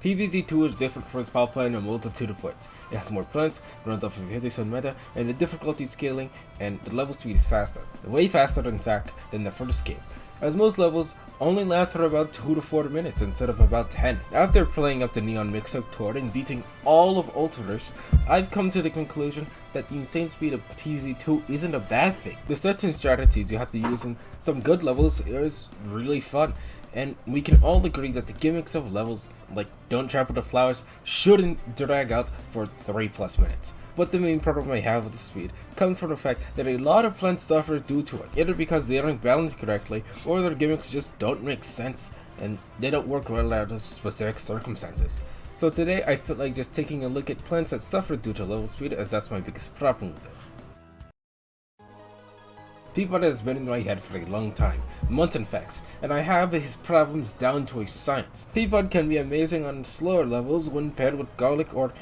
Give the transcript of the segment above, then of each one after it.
PvZ2 is different from its power plant in a multitude of ways. It has more plants, runs off of 50% meta, and the difficulty scaling and the level speed is faster. Way faster in fact than the first game, as most levels only last for about 2 to 4 minutes instead of about 10. After playing up the Neon Mix-Up Tour and beating all of Ultraverse, I've come to the conclusion that the insane speed of PvZ2 isn't a bad thing. The sets and strategies you have to use in some good levels is really fun, and we can all agree that the gimmicks of levels like Don't Trample the Flowers shouldn't drag out for 3+ minutes. But the main problem I have with the speed comes from the fact that a lot of plants suffer due to it, either because they aren't balanced correctly, or their gimmicks just don't make sense, and they don't work well under specific circumstances. So today I feel like just taking a look at plants that suffer due to level speed, as that's my biggest problem with it. Peapod has been in my head for a long time, months in fact, and I have his problems down to a science. Peapod can be amazing on slower levels when paired with garlic or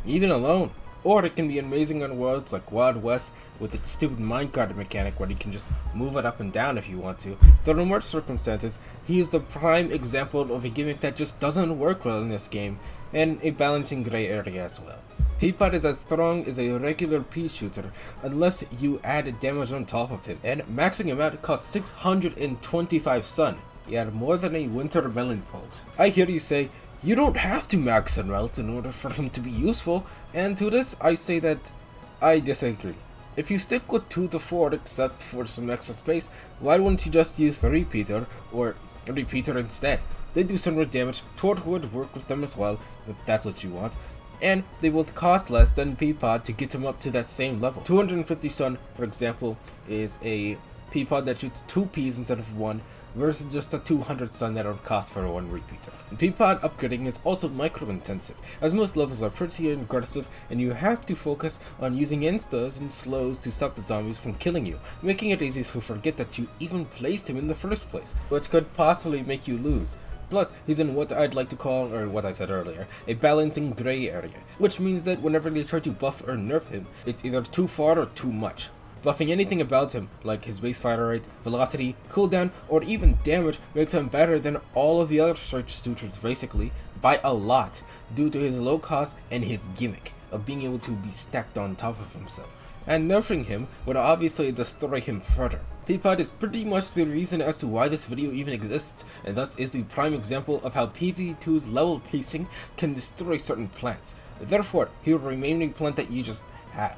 even alone. Or it can be amazing on worlds like Wild West with its stupid minecart mechanic where you can just move it up and down if you want to. Though in most circumstances, he is the prime example of a gimmick that just doesn't work well in this game, and a balancing gray area as well. Peapod is as strong as a regular pea shooter unless you add damage on top of him, and maxing him out costs 625 sun. He had more than a winter melon bolt. I hear you say, you don't have to max and melt in order for him to be useful, and to this I say that I disagree. If you stick with 2 to 4 except for some extra space, why wouldn't you just use the repeater or a repeater instead? They do similar damage, Torch would work with them as well if that's what you want, and they will cost less than Peapod to get him up to that same level. 250 sun, for example, is a Peapod that shoots 2 peas instead of 1, versus just a 200 sun that would cost for 1 repeater. Peapod upgrading is also micro-intensive, as most levels are pretty aggressive and you have to focus on using instas and slows to stop the zombies from killing you, making it easy to forget that you even placed him in the first place, which could possibly make you lose. Plus, he's in what I'd like to call, or what I said earlier, a balancing gray area, which means that whenever they try to buff or nerf him, it's either too far or too much. Buffing anything about him, like his base fire rate, velocity, cooldown, or even damage, makes him better than all of the other search suitors basically, by a lot, due to his low cost and his gimmick of being able to be stacked on top of himself. And nerfing him would obviously destroy him further. Peapod is pretty much the reason as to why this video even exists, and thus is the prime example of how PvZ2's level pacing can destroy certain plants. Therefore, he will remain a plant that you just have.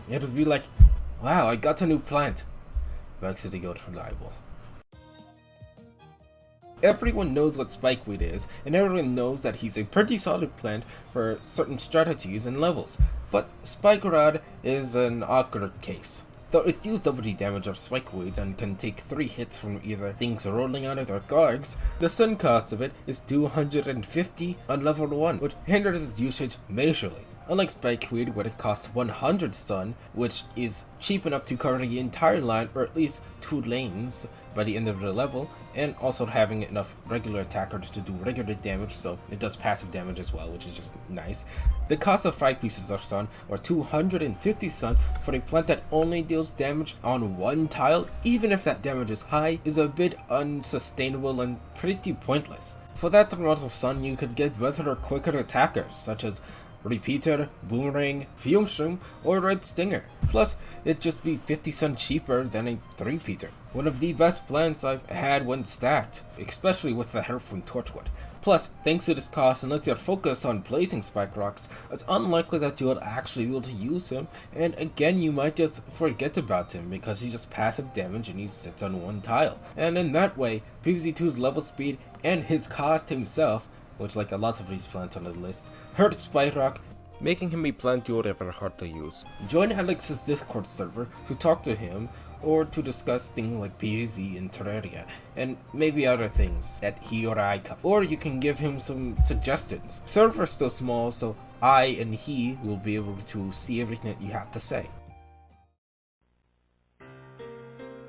It would be like, wow, I got a new plant. Max the goat reliable. Everyone knows what Spikeweed is, and everyone knows that he's a pretty solid plant for certain strategies and levels. But Spike Rod is an awkward case. Though it deals double the damage of Spikeweeds and can take 3 hits from either things rolling out of their guards, the sun cost of it is 250 on level 1, which hinders its usage majorly. Unlike Spikeweed, where it costs 100 stun, which is cheap enough to cover the entire line, or at least 2 lanes by the end of the level, and also having enough regular attackers to do regular damage, so it does passive damage as well, which is just nice. The cost of 5 pieces of stun, or 250 stun, for a plant that only deals damage on 1 tile, even if that damage is high, is a bit unsustainable and pretty pointless. For that amount of stun, you could get better or quicker attackers, such as Repeater, Boomerang, Fume Shroom, or Red Stinger. Plus, it'd just be 50 cents cheaper than a 3-peater. One of the best plants I've had when stacked, especially with the help from Torchwood. Plus, thanks to this cost, unless you're focused on placing Spike Rocks, it's unlikely that you'll actually be able to use him, and again you might just forget about him because he's just passive damage and he sits on 1 tile. And in that way, PvZ2's level speed and his cost himself, which like a lot of these plants on the list, hurt Spike Rock, making him a plant you'll ever hard to use. Join Alex's Discord server to talk to him, or to discuss things like PvZ and Terraria, and maybe other things that he or I cover. Or you can give him some suggestions. Server's still small, so I and he will be able to see everything that you have to say.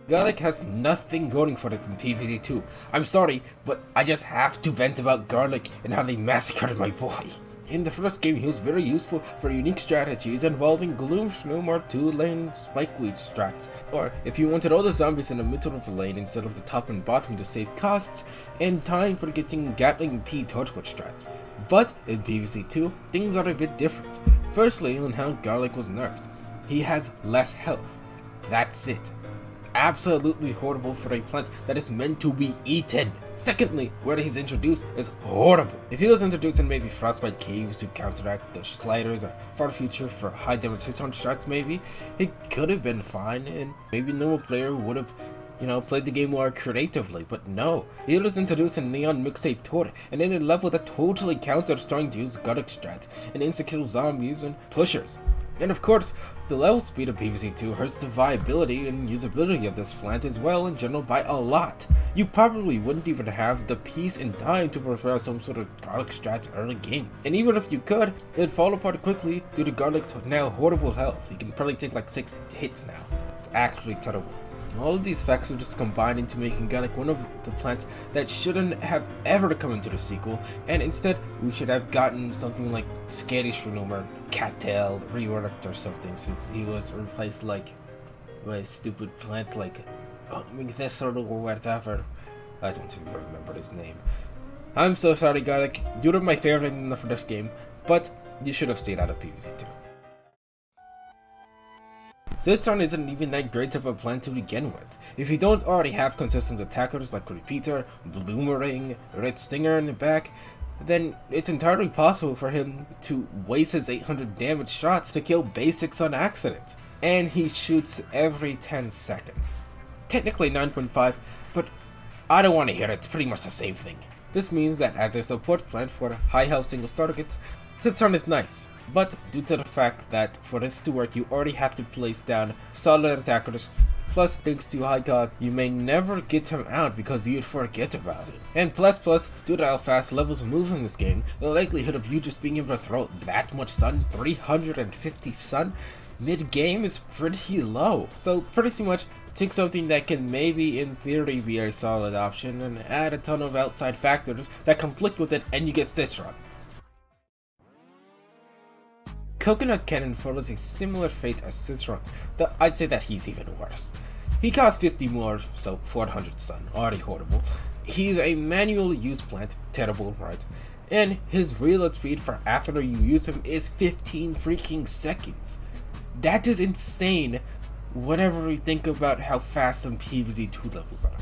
Garlic has nothing going for it in PvZ2. I'm sorry, but I just have to vent about Garlic and how they massacred my boy. In the first game, he was very useful for unique strategies involving Gloom, Shroom, or 2-lane Spikeweed strats, or if you wanted all the zombies in the middle of the lane instead of the top and bottom to save costs, and time for getting Gatling P Torchwood strats. But in PvZ 2, things are a bit different. Firstly, on how Garlic was nerfed. He has less health. That's it. Absolutely horrible for a plant that is meant to be eaten. Secondly, where he's introduced is horrible. If he was introduced in maybe Frostbite Caves to counteract the sliders, or far future for high damage hits on strats maybe, it could have been fine, and maybe a normal player would have, played the game more creatively, but no. He was introduced in Neon Mixtape Tour, and in a level that totally counters trying to use Gothic strats, and insta-kill zombies and pushers. And of course, the level speed of PvZ 2 hurts the viability and usability of this plant as well in general by a lot. You probably wouldn't even have the peace and time to prepare some sort of Garlic strats early game. And even if you could, it'd fall apart quickly due to Garlic's now horrible health. He can probably take like 6 hits now. It's actually terrible. All of these factors just combine into making Garlic one of the plants that shouldn't have ever come into the sequel, and instead we should have gotten something like Scary Shroom or Cattail reworked or something, since he was replaced like by a stupid plant like this or whatever. I don't even remember his name. I'm so sorry, Garlic. You were my favorite in the first game, but you should have stayed out of PvZ 2. Citron isn't even that great of a plant to begin with. If you don't already have consistent attackers like Repeater, Bloomerang, Red Stinger in the back, then it's entirely possible for him to waste his 800 damage shots to kill basics on accident. And he shoots every 10 seconds. Technically 9.5, but I don't want to hear it, it's pretty much the same thing. This means that as a support plant for high health single targets, Citron is nice. But due to the fact that for this to work you already have to place down solid attackers, plus thanks to high cost you may never get him out because you'd forget about it. And plus due to how fast levels move in this game, the likelihood of you just being able to throw that much stun, 350 stun, mid-game is pretty low. So pretty much take something that can maybe in theory be a solid option and add a ton of outside factors that conflict with it and you get Citron. Coconut Cannon follows a similar fate as Citron, though I'd say that he's even worse. He costs 50 more, so 400 stun, already horrible. He's a manual use plant, terrible, right? And his reload speed for after you use him is 15 freaking seconds. That is insane whenever we think about how fast some PvZ 2 levels are.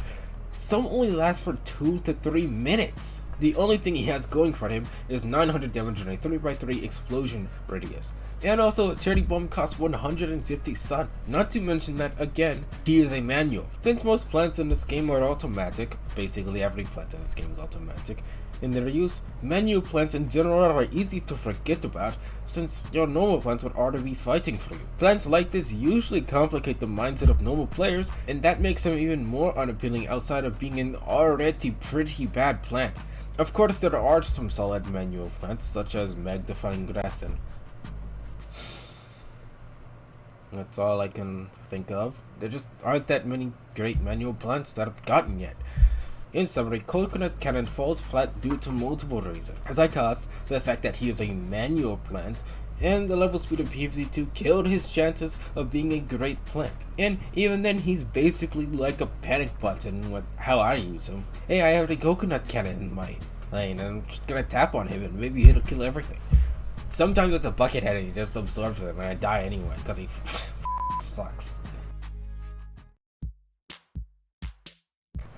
Some only last for 2 to 3 minutes. The only thing he has going for him is 900 damage and a 3x3 explosion radius. And also, Cherry Bomb costs 150 stun. Not to mention that, again, he is a manual. Since most plants in this game are automatic, basically every plant in this game is automatic, in their use, manual plants in general are easy to forget about, since your normal plants would already be fighting for you. Plants like this usually complicate the mindset of normal players, and that makes them even more unappealing outside of being an already pretty bad plant. Of course, there are some solid manual plants, such as Magnifying Grass, and that's all I can think of. There just aren't that many great manual plants that I've gotten yet. In summary, Coconut Cannon falls flat due to multiple reasons. As I cost, the fact that he is a manual plant, and the level speed of PvZ 2 killed his chances of being a great plant. And even then, he's basically like a panic button with how I use him. Hey, I have a Coconut Cannon in my lane, and I'm just gonna tap on him and maybe it'll kill everything. Sometimes with a bucket head and he just absorbs it and I die anyway, because he sucks.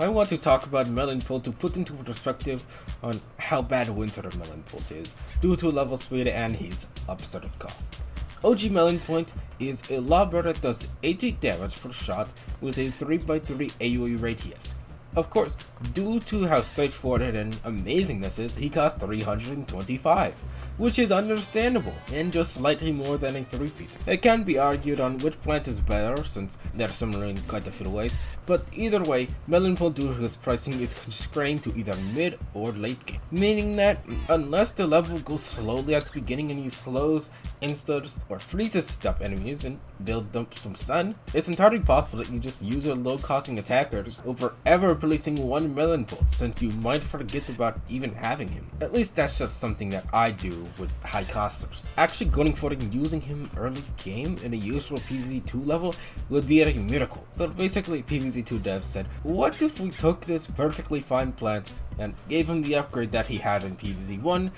I want to talk about Melon Pult to put into perspective on how bad Winter Melon Pult is, due to level speed and his absurd cost. OG Melon Point is a lobber that does 80 damage per shot with a 3x3 AoE radius. Of course, due to how straightforward and amazing this is, he costs 325, which is understandable, and just slightly more than a 3-feet. It can be argued on which plant is better, since they're similar in quite a few ways, but either way, Melonful due to his pricing is constrained to either mid or late game, meaning that unless the level goes slowly at the beginning and he slows, instas, or freezes stuff enemies and build them some stun, it's entirely possible that you just use your low costing attackers over ever releasing one melon bolt, since you might forget about even having him. At least that's just something that I do with high costers. Actually going for it and using him early game in a usual PvZ2 level would be a miracle. So basically PvZ2 devs said, what if we took this perfectly fine plant and gave him the upgrade that he had in PvZ1,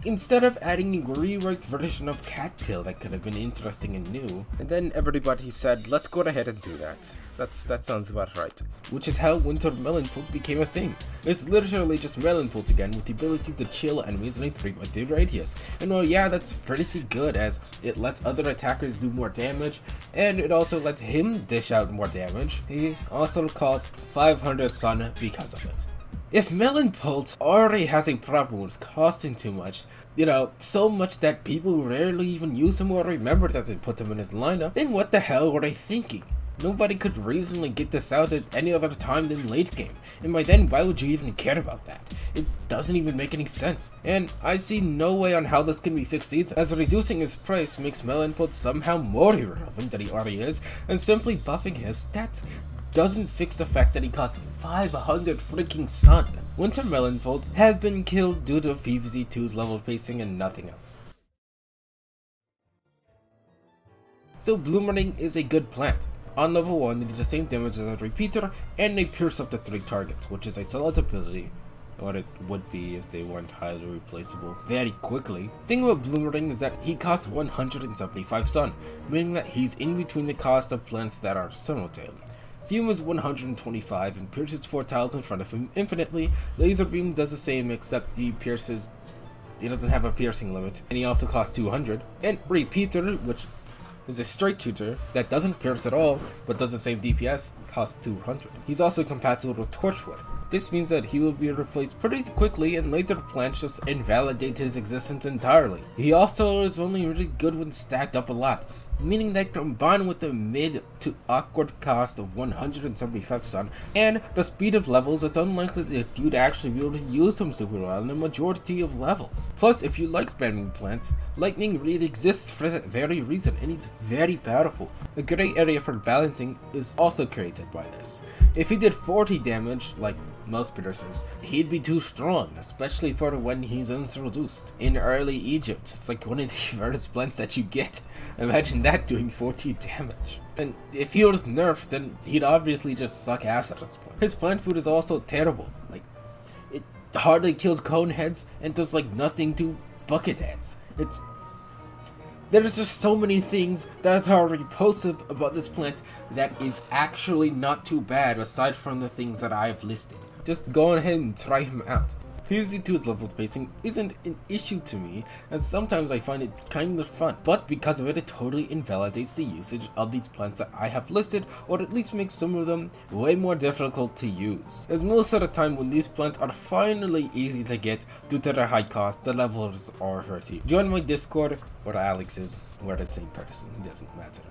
instead of adding a reworked version of Cattail that could have been interesting and new. And then everybody said, let's go ahead and do that. That sounds about right. Which is how Winter Melonfoot became a thing. It's literally just Melonfoot again with the ability to chill enemies in a 3x3 radius. And well, yeah, that's pretty good as it lets other attackers do more damage, and it also lets him dish out more damage. He also costs 500 sun because of it. If Melonfoot already has a problem with costing too much, so much that people rarely even use him or remember that they put him in his lineup, then what the hell were they thinking? Nobody could reasonably get this out at any other time than late game, and by then why would you even care about that? It doesn't even make any sense, and I see no way on how this can be fixed either, as reducing his price makes Melonfoot somehow more irrelevant than he already is, and simply buffing his stats doesn't fix the fact that he costs 500 freaking sun. Winter Melonfoot has been killed due to PvZ2's level pacing and nothing else. So Bloomerang is a good plant. On level 1 they do the same damage as a repeater and they pierce up to 3 targets, which is a solid ability. What it would be if they weren't highly replaceable very quickly. Thing about Bloomerang is that he costs 175 sun, meaning that he's in between the cost of plants that are Sonotale. Fume is 125 and pierces 4 tiles in front of him infinitely. Laser Beam does the same except he doesn't have a piercing limit, and he also costs 200. And Repeater, which is a straight tutor that doesn't pierce at all but does the same DPS, costs 200. He's also compatible with Torchwood. This means that he will be replaced pretty quickly and later plants just invalidate his existence entirely. He also is only really good when stacked up a lot, meaning that combined with the mid to awkward cost of 175 sun and the speed of levels, it's unlikely that you'd actually be able to use him super well in a majority of levels. Plus, if you like spamming plants, lightning really exists for that very reason, and it's very powerful. A great area for balancing is also created by this. If he did 40 damage, like most piercers, he'd be too strong, especially for when he's introduced. In early Egypt, it's like one of the first plants that you get. Imagine that doing 40 damage. And if he was nerfed, then he'd obviously just suck ass at this point. His plant food is also terrible. Like, it hardly kills cone heads and does like nothing to bucket heads. There's just so many things that are repulsive about this plant that is actually not too bad aside from the things that I've listed. Just go ahead and try him out. PvZ2's level pacing isn't an issue to me, as sometimes I find it kind of fun, but because of it, it totally invalidates the usage of these plants that I have listed, or at least makes some of them way more difficult to use. As most of the time when these plants are finally easy to get due to their high cost, the levels are hurty. Join my Discord, or Alex's, we're the same person, it doesn't matter.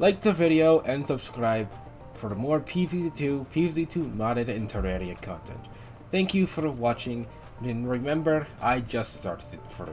Like the video and subscribe for more PvZ2 modded and Terraria content. Thank you for watching, and remember, I just started it for